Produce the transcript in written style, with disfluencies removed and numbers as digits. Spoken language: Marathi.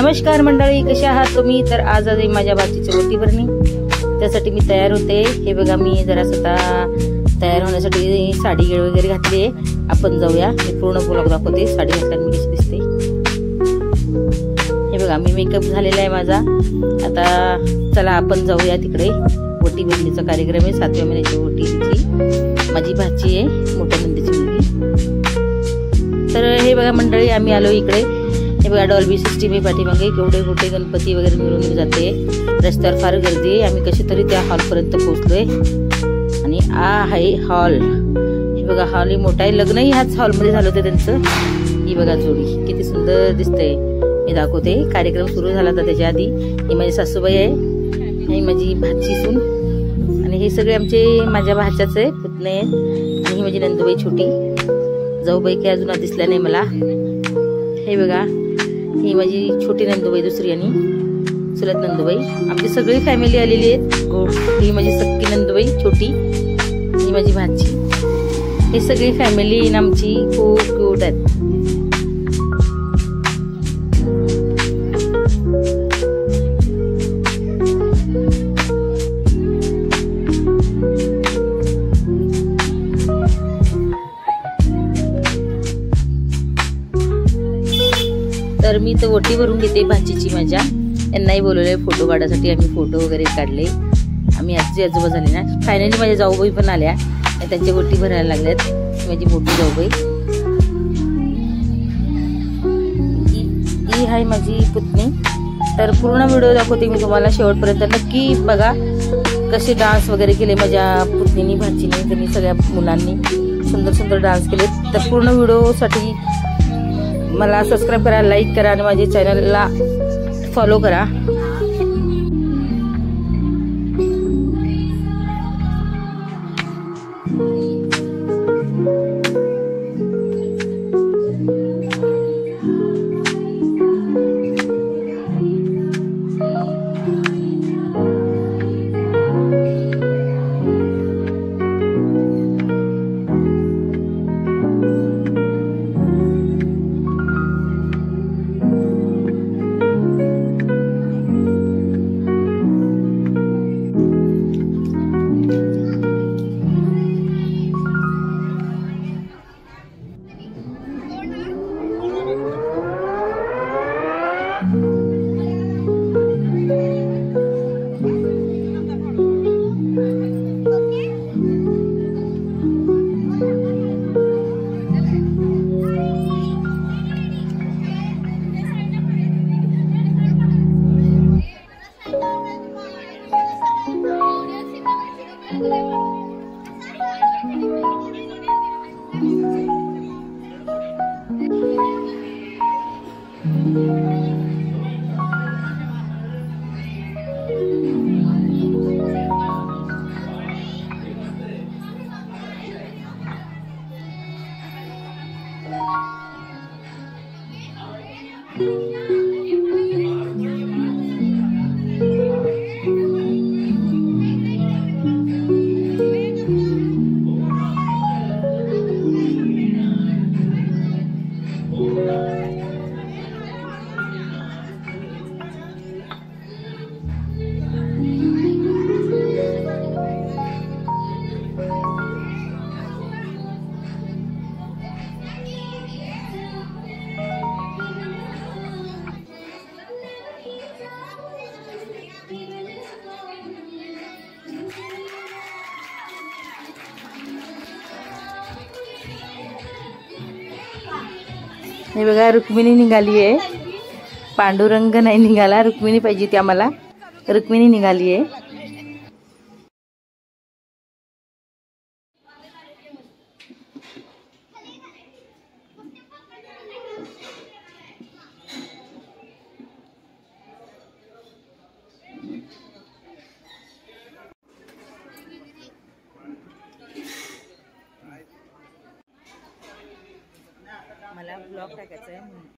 नमस्कार मंडळी, कशा आहात तुम्ही? तर आज आहे माझ्या भाचीची रोटी भरणी, त्यासाठी मी तयार होते। हे बघा, मी जरा स्वतः तयार होण्यासाठी साडी वगैरे घातली आहे। आपण जाऊया, मी पूर्ण ब्लॉग दाखवते साडी घातल्याने मी कशी दिसते। हे बघा, मी मेकअप झालेला आहे माझा। आता चला आपण जाऊया तिकडे। ओटी भरणीचा कार्यक्रम आहे, 7व्या महिन्याची ओटीची। माझी भाची आहे, मोठ्या नंदीची मुलगी। तर हे बघा मंडळी, आम्ही आलो इकडे। हे बघा, डॉल्बी सिस्टीम आहे पाठीमागे, केवढे मोठे गणपती वगैरे मिरवणूक जाते। रस्त्यावर फार गर्दी आहे। आम्ही कशी तरी त्या हॉलपर्यंत पोहोचलोय आणि आहे हॉल। हे बघा, हॉल ही मोठा आहे, लग्नही ह्याच हॉलमध्ये झालं होतं त्यांचं। ही बघा जोडी किती सुंदर दिसते, मी दाखवते। कार्यक्रम सुरू झाला होता त्याच्या आधी। ही माझी सासूबाई आहे, ही माझी भाची सून, आणि हे सगळे आमचे माझ्या भाच्याचे पुतणे आहेत। आणि ही माझी नंदुबाई छोटी, जाऊबाई काही अजून दिसल्या नाही मला। हे बघा, ही माझी छोटी नंदुबाई दुसरी आणि चुलत नंदुबाई। आमची सगळी फॅमिली आलेली आहे। ही माझी सक्की नंदुबाई छोटी, ही माझी भाची। ही सगळी फॅमिली आमची खूप क्यूट आहेत। तर मी तर ओटी भरून घेते भाचीची माझ्या। यांनाही बोलवलंय फोटो काढायसाठी, आम्ही फोटो वगैरे काढले। आम्ही आजी आजोबा झाले ना। फायनली माझ्या जाऊबाई पण आल्या, त्यांची ओटी भरायला लागल्यात। माझी मोठी जाऊबाई ही आहे माझी पुतणी। तर पूर्ण व्हिडिओ दाखवते मी तुम्हाला शेवटपर्यंत, नक्की बघा। कसे डान्स वगैरे केले माझ्या पुतणीनी, भाचीने, त्यांनी सगळ्या मुलांनी सुंदर सुंदर डान्स केले। तर पूर्ण व्हिडिओसाठी मला सबस्क्राइब करा, लाईक करा आणि माझ्या चॅनलला फॉलो करा। हे बघा, रुक्मिणी निघाली आहे। पांडुरंग नाही निघाला, रुक्मिणी पाहिजे ती आम्हाला। रुक्मिणी निघाली आहे। मला ब्लॉग टाकायचा आहे।